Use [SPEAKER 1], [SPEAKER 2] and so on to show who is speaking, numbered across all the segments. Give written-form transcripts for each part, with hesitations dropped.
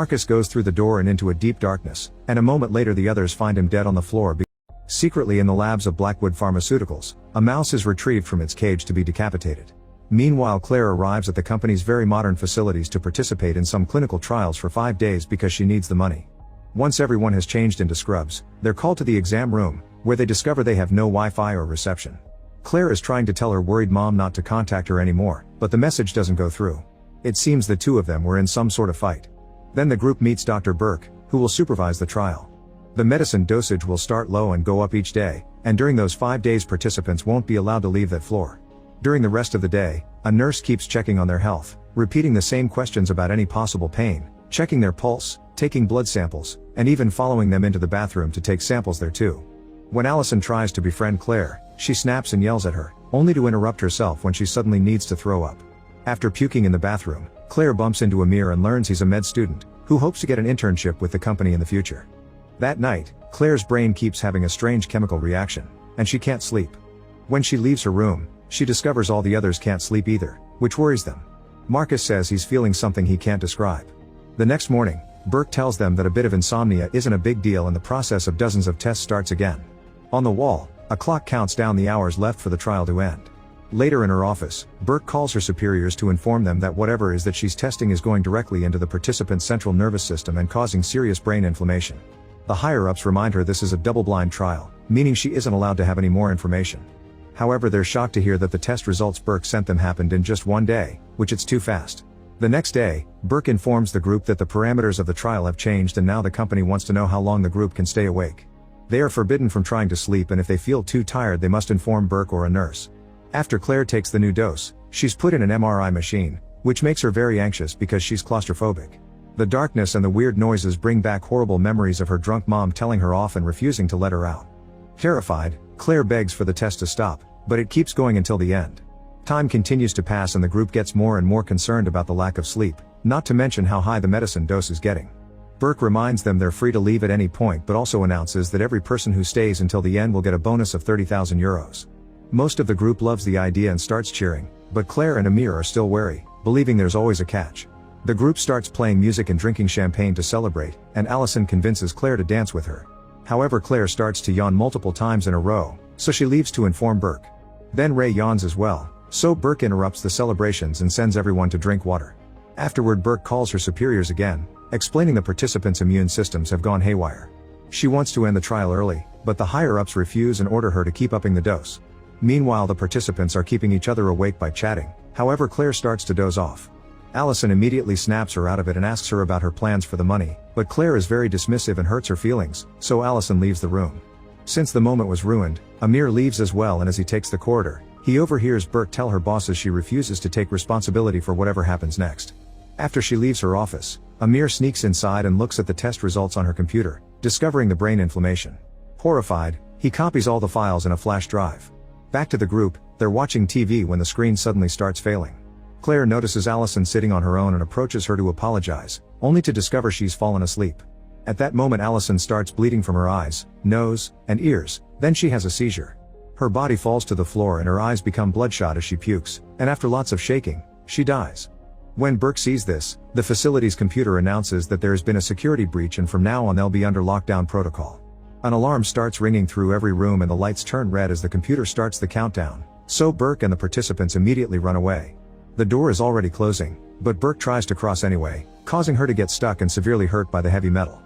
[SPEAKER 1] Marcus goes through the door and into a deep darkness, and a moment later the others find him dead on the floor. Secretly in the labs of Blackwood Pharmaceuticals, a mouse is retrieved from its cage to be decapitated. Meanwhile, Claire arrives at the company's very modern facilities to participate in some clinical trials for 5 days because she needs the money. Once everyone has changed into scrubs, they're called to the exam room, where they discover they have no Wi-Fi or reception. Claire is trying to tell her worried mom not to contact her anymore, but the message doesn't go through. It seems the two of them were in some sort of fight. Then the group meets Dr. Burke, who will supervise the trial. The medicine dosage will start low and go up each day, and during those 5 days participants won't be allowed to leave that floor. During the rest of the day, a nurse keeps checking on their health, repeating the same questions about any possible pain, checking their pulse, taking blood samples, and even following them into the bathroom to take samples there too. When Allison tries to befriend Claire, she snaps and yells at her, only to interrupt herself when she suddenly needs to throw up. After puking in the bathroom, Claire bumps into Amir and learns he's a med student, who hopes to get an internship with the company in the future. That night, Claire's brain keeps having a strange chemical reaction, and she can't sleep. When she leaves her room, she discovers all the others can't sleep either, which worries them. Marcus says he's feeling something he can't describe. The next morning, Burke tells them that a bit of insomnia isn't a big deal and the process of dozens of tests starts again. On the wall, a clock counts down the hours left for the trial to end. Later in her office, Burke calls her superiors to inform them that whatever is that she's testing is going directly into the participant's central nervous system and causing serious brain inflammation. The higher-ups remind her this is a double-blind trial, meaning she isn't allowed to have any more information. However, they're shocked to hear that the test results Burke sent them happened in just 1 day, which it's too fast. The next day, Burke informs the group that the parameters of the trial have changed and now the company wants to know how long the group can stay awake. They are forbidden from trying to sleep, and if they feel too tired they must inform Burke or a nurse. After Claire takes the new dose, she's put in an MRI machine, which makes her very anxious because she's claustrophobic. The darkness and the weird noises bring back horrible memories of her drunk mom telling her off and refusing to let her out. Terrified, Claire begs for the test to stop, but it keeps going until the end. Time continues to pass and the group gets more and more concerned about the lack of sleep, not to mention how high the medicine dose is getting. Burke reminds them they're free to leave at any point but also announces that every person who stays until the end will get a bonus of 30,000 euros. Most of the group loves the idea and starts cheering, but Claire and Amir are still wary, believing there's always a catch. The group starts playing music and drinking champagne to celebrate, and Allison convinces Claire to dance with her. However, Claire starts to yawn multiple times in a row, so she leaves to inform Burke. Then Ray yawns as well, so Burke interrupts the celebrations and sends everyone to drink water. Afterward, Burke calls her superiors again, explaining the participants' immune systems have gone haywire. She wants to end the trial early, but the higher-ups refuse and order her to keep upping the dose. Meanwhile, the participants are keeping each other awake by chatting, however Claire starts to doze off. Allison immediately snaps her out of it and asks her about her plans for the money, but Claire is very dismissive and hurts her feelings, so Allison leaves the room. Since the moment was ruined, Amir leaves as well, and as he takes the corridor, he overhears Burke tell her bosses she refuses to take responsibility for whatever happens next. After she leaves her office, Amir sneaks inside and looks at the test results on her computer, discovering the brain inflammation. Horrified, he copies all the files in a flash drive. Back to the group, they're watching TV when the screen suddenly starts failing. Claire notices Allison sitting on her own and approaches her to apologize, only to discover she's fallen asleep. At that moment Allison starts bleeding from her eyes, nose, and ears, then she has a seizure. Her body falls to the floor and her eyes become bloodshot as she pukes, and after lots of shaking, she dies. When Burke sees this, the facility's computer announces that there has been a security breach and from now on they'll be under lockdown protocol. An alarm starts ringing through every room and the lights turn red as the computer starts the countdown, so Burke and the participants immediately run away. The door is already closing, but Burke tries to cross anyway, causing her to get stuck and severely hurt by the heavy metal.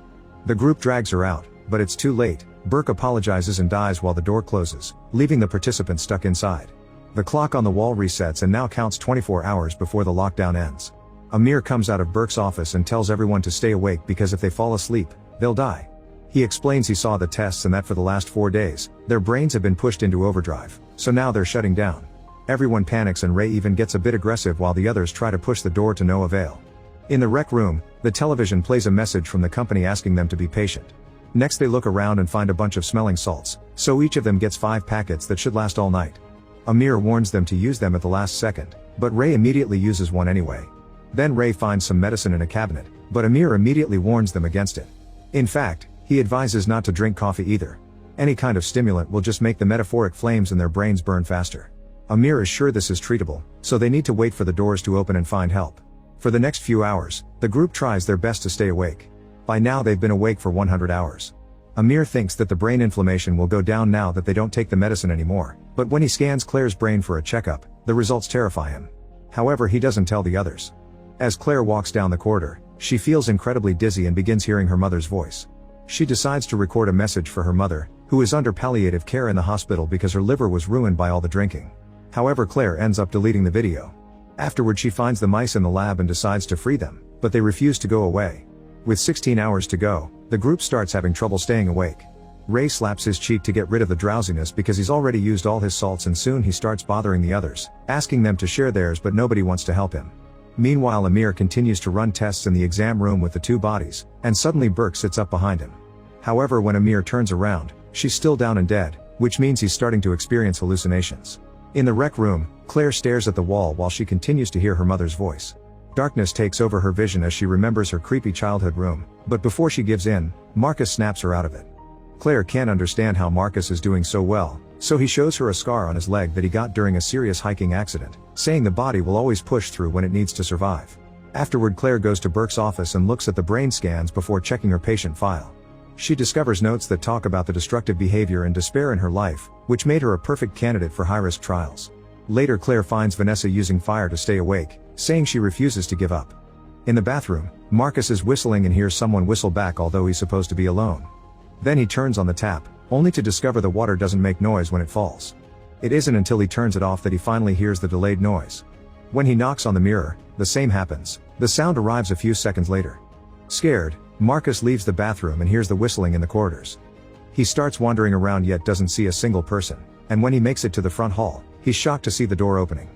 [SPEAKER 1] The group drags her out, but it's too late. Burke apologizes and dies while the door closes, leaving the participants stuck inside. The clock on the wall resets and now counts 24 hours before the lockdown ends. Amir comes out of Burke's office and tells everyone to stay awake because if they fall asleep, they'll die. He explains he saw the tests and that for the last 4 days, their brains have been pushed into overdrive, so now they're shutting down. Everyone panics and Ray even gets a bit aggressive while the others try to push the door to no avail. In the rec room, the television plays a message from the company asking them to be patient. Next they look around and find a bunch of smelling salts, so each of them gets 5 packets that should last all night. Amir warns them to use them at the last second, but Ray immediately uses one anyway. Then Ray finds some medicine in a cabinet, but Amir immediately warns them against it. In fact, he advises not to drink coffee either. Any kind of stimulant will just make the metaphoric flames in their brains burn faster. Amir is sure this is treatable, so they need to wait for the doors to open and find help. For the next few hours, the group tries their best to stay awake. By now they've been awake for 100 hours. Amir thinks that the brain inflammation will go down now that they don't take the medicine anymore, but when he scans Claire's brain for a checkup, the results terrify him. However, he doesn't tell the others. As Claire walks down the corridor, she feels incredibly dizzy and begins hearing her mother's voice. She decides to record a message for her mother, who is under palliative care in the hospital because her liver was ruined by all the drinking. However, Claire ends up deleting the video. Afterward, she finds the mice in the lab and decides to free them, but they refuse to go away. With 16 hours to go, the group starts having trouble staying awake. Ray slaps his cheek to get rid of the drowsiness because he's already used all his salts, and soon he starts bothering the others, asking them to share theirs, but nobody wants to help him. Meanwhile, Amir continues to run tests in the exam room with the two bodies, and suddenly Burke sits up behind him. However, when Amir turns around, she's still down and dead, which means he's starting to experience hallucinations. In the rec room, Claire stares at the wall while she continues to hear her mother's voice. Darkness takes over her vision as she remembers her creepy childhood room, but before she gives in, Marcus snaps her out of it. Claire can't understand how Marcus is doing so well, so he shows her a scar on his leg that he got during a serious hiking accident, saying the body will always push through when it needs to survive. Afterward, Claire goes to Burke's office and looks at the brain scans before checking her patient file. She discovers notes that talk about the destructive behavior and despair in her life, which made her a perfect candidate for high-risk trials. Later, Claire finds Vanessa using fire to stay awake, saying she refuses to give up. In the bathroom, Marcus is whistling and hears someone whistle back, although he's supposed to be alone. Then he turns on the tap, only to discover the water doesn't make noise when it falls. It isn't until he turns it off that he finally hears the delayed noise. When he knocks on the mirror, the same happens. The sound arrives a few seconds later. Scared, Marcus leaves the bathroom and hears the whistling in the corridors. He starts wandering around yet doesn't see a single person, and when he makes it to the front hall, he's shocked to see the door opening.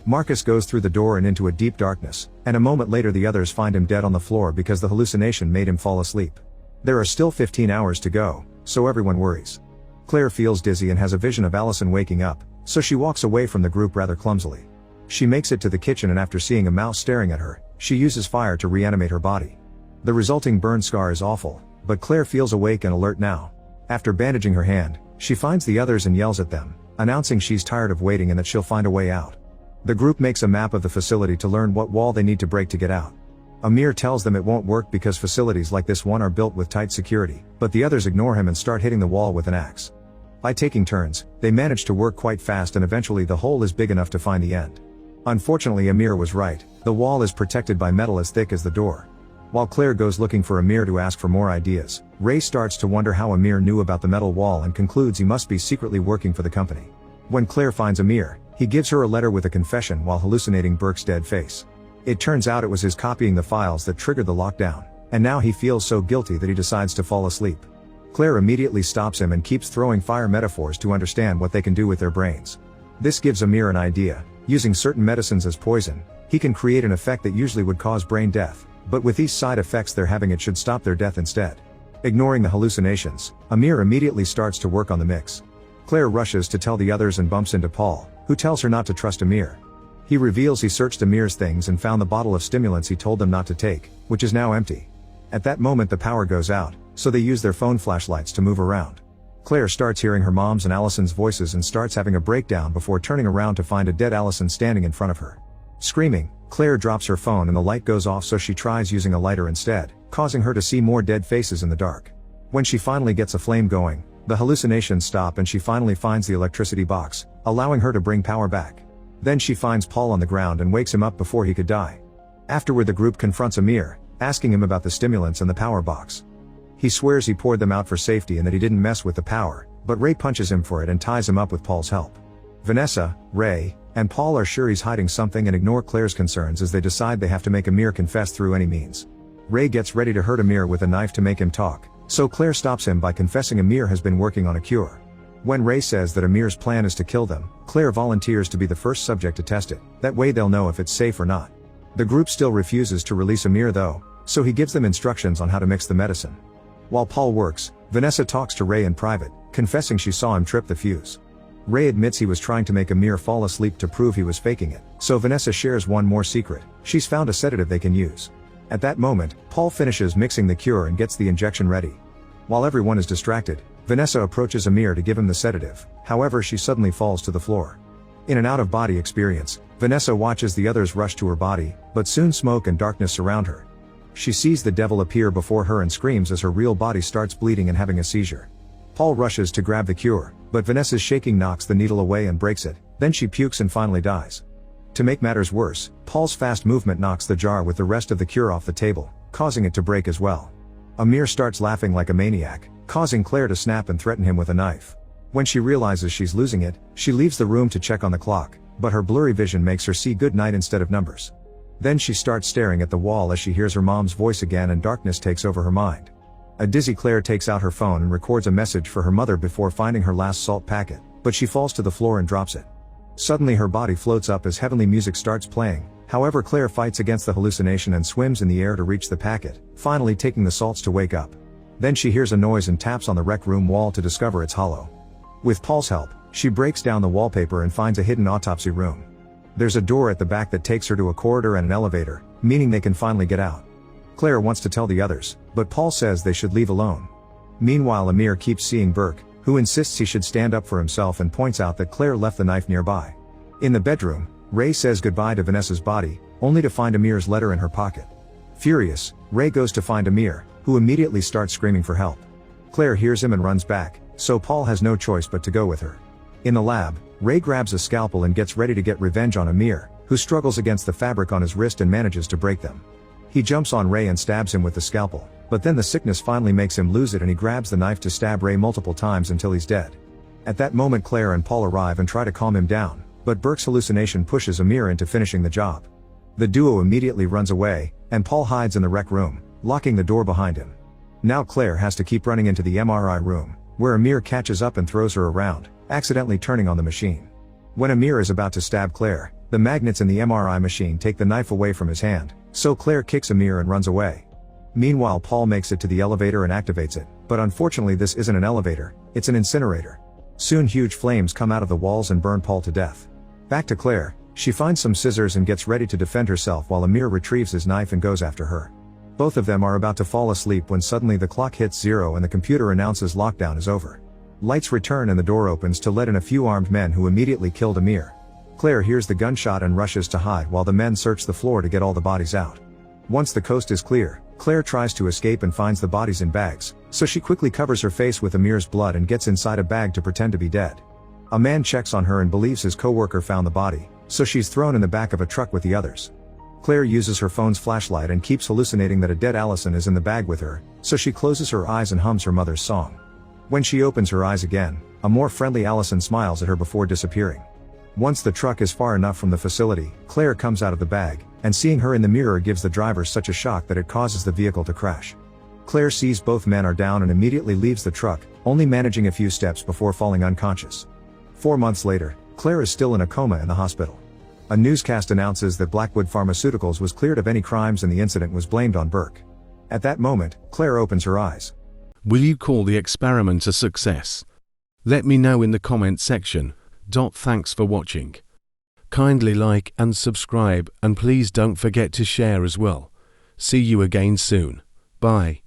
[SPEAKER 1] Marcus goes through the door and into a deep darkness, and a moment later the others find him dead on the floor because the hallucination made him fall asleep. There are still 15 hours to go, so everyone worries. Claire feels dizzy and has a vision of Allison waking up, so she walks away from the group rather clumsily. She makes it to the kitchen, and after seeing a mouse staring at her, she uses fire to reanimate her body. The resulting burn scar is awful, but Claire feels awake and alert now. After bandaging her hand, she finds the others and yells at them, announcing she's tired of waiting and that she'll find a way out. The group makes a map of the facility to learn what wall they need to break to get out. Amir tells them it won't work because facilities like this one are built with tight security, but the others ignore him and start hitting the wall with an axe. By taking turns, they manage to work quite fast, and eventually the hole is big enough to find the end. Unfortunately, Amir was right. The wall is protected by metal as thick as the door. While Claire goes looking for Amir to ask for more ideas, Ray starts to wonder how Amir knew about the metal wall and concludes he must be secretly working for the company. When Claire finds Amir, he gives her a letter with a confession while hallucinating Burke's dead face. It turns out it was his copying the files that triggered the lockdown, and now he feels so guilty that he decides to fall asleep. Claire immediately stops him and keeps throwing fire metaphors to understand what they can do with their brains. This gives Amir an idea. Using certain medicines as poison, he can create an effect that usually would cause brain death, but with these side effects they're having, it should stop their death instead. Ignoring the hallucinations, Amir immediately starts to work on the mix. Claire rushes to tell the others and bumps into Paul, who tells her not to trust Amir. He reveals he searched Amir's things and found the bottle of stimulants he told them not to take, which is now empty. At that moment the power goes out, so they use their phone flashlights to move around. Claire starts hearing her mom's and Allison's voices and starts having a breakdown before turning around to find a dead Allison standing in front of her. Screaming, Claire drops her phone and the light goes off, so she tries using a lighter instead, causing her to see more dead faces in the dark. When she finally gets a flame going, the hallucinations stop and she finally finds the electricity box, allowing her to bring power back. Then she finds Paul on the ground and wakes him up before he could die. Afterward, the group confronts Amir, asking him about the stimulants and the power box. He swears he poured them out for safety and that he didn't mess with the power, but Ray punches him for it and ties him up with Paul's help. Vanessa, Ray, and Paul are sure he's hiding something and ignore Claire's concerns as they decide they have to make Amir confess through any means. Ray gets ready to hurt Amir with a knife to make him talk, so Claire stops him by confessing Amir has been working on a cure. When Ray says that Amir's plan is to kill them, Claire volunteers to be the first subject to test it, that way they'll know if it's safe or not. The group still refuses to release Amir though, so he gives them instructions on how to mix the medicine. While Paul works, Vanessa talks to Ray in private, confessing she saw him trip the fuse. Ray admits he was trying to make Amir fall asleep to prove he was faking it, so Vanessa shares one more secret: she's found a sedative they can use. At that moment, Paul finishes mixing the cure and gets the injection ready. While everyone is distracted, Vanessa approaches Amir to give him the sedative, however she suddenly falls to the floor. In an out-of-body experience, Vanessa watches the others rush to her body, but soon smoke and darkness surround her. She sees the devil appear before her and screams as her real body starts bleeding and having a seizure. Paul rushes to grab the cure, but Vanessa's shaking knocks the needle away and breaks it, then she pukes and finally dies. To make matters worse, Paul's fast movement knocks the jar with the rest of the cure off the table, causing it to break as well. Amir starts laughing like a maniac, causing Claire to snap and threaten him with a knife. When she realizes she's losing it, she leaves the room to check on the clock, but her blurry vision makes her see good night instead of numbers. Then she starts staring at the wall as she hears her mom's voice again and darkness takes over her mind. A dizzy Claire takes out her phone and records a message for her mother before finding her last salt packet, but she falls to the floor and drops it. Suddenly her body floats up as heavenly music starts playing, however Claire fights against the hallucination and swims in the air to reach the packet, finally taking the salts to wake up. Then she hears a noise and taps on the rec room wall to discover it's hollow. With Paul's help, she breaks down the wallpaper and finds a hidden autopsy room. There's a door at the back that takes her to a corridor and an elevator, meaning they can finally get out. Claire wants to tell the others, but Paul says they should leave alone. Meanwhile Amir keeps seeing Burke, who insists he should stand up for himself and points out that Claire left the knife nearby. In the bedroom, Ray says goodbye to Vanessa's body, only to find Amir's letter in her pocket. Furious, Ray goes to find Amir, who immediately starts screaming for help. Claire hears him and runs back, so Paul has no choice but to go with her. In the lab, Ray grabs a scalpel and gets ready to get revenge on Amir, who struggles against the fabric on his wrist and manages to break them. He jumps on Ray and stabs him with the scalpel, but then the sickness finally makes him lose it and he grabs the knife to stab Ray multiple times until he's dead. At that moment Claire and Paul arrive and try to calm him down, but Burke's hallucination pushes Amir into finishing the job. The duo immediately runs away, and Paul hides in the rec room, locking the door behind him. Now Claire has to keep running into the MRI room, where Amir catches up and throws her around, accidentally turning on the machine. When Amir is about to stab Claire, the magnets in the MRI machine take the knife away from his hand, so Claire kicks Amir and runs away. Meanwhile Paul makes it to the elevator and activates it, but unfortunately this isn't an elevator, it's an incinerator. Soon huge flames come out of the walls and burn Paul to death. Back to Claire, she finds some scissors and gets ready to defend herself while Amir retrieves his knife and goes after her. Both of them are about to fall asleep when suddenly the clock hits 0 and the computer announces lockdown is over. Lights return and the door opens to let in a few armed men who immediately killed Amir. Claire hears the gunshot and rushes to hide while the men search the floor to get all the bodies out. Once the coast is clear, Claire tries to escape and finds the bodies in bags, so she quickly covers her face with Amir's blood and gets inside a bag to pretend to be dead. A man checks on her and believes his co-worker found the body, so she's thrown in the back of a truck with the others. Claire uses her phone's flashlight and keeps hallucinating that a dead Allison is in the bag with her, so she closes her eyes and hums her mother's song. When she opens her eyes again, a more friendly Allison smiles at her before disappearing. Once the truck is far enough from the facility, Claire comes out of the bag, and seeing her in the mirror gives the driver such a shock that it causes the vehicle to crash. Claire sees both men are down and immediately leaves the truck, only managing a few steps before falling unconscious. 4 months later, Claire is still in a coma in the hospital. A newscast announces that Blackwood Pharmaceuticals was cleared of any crimes and the incident was blamed on Burke. At that moment, Claire opens her eyes.
[SPEAKER 2] Will you call the experiment a success? Let me know in the comment section. Thanks for watching. Kindly like and subscribe, and please don't forget to share as well. See you again soon. Bye.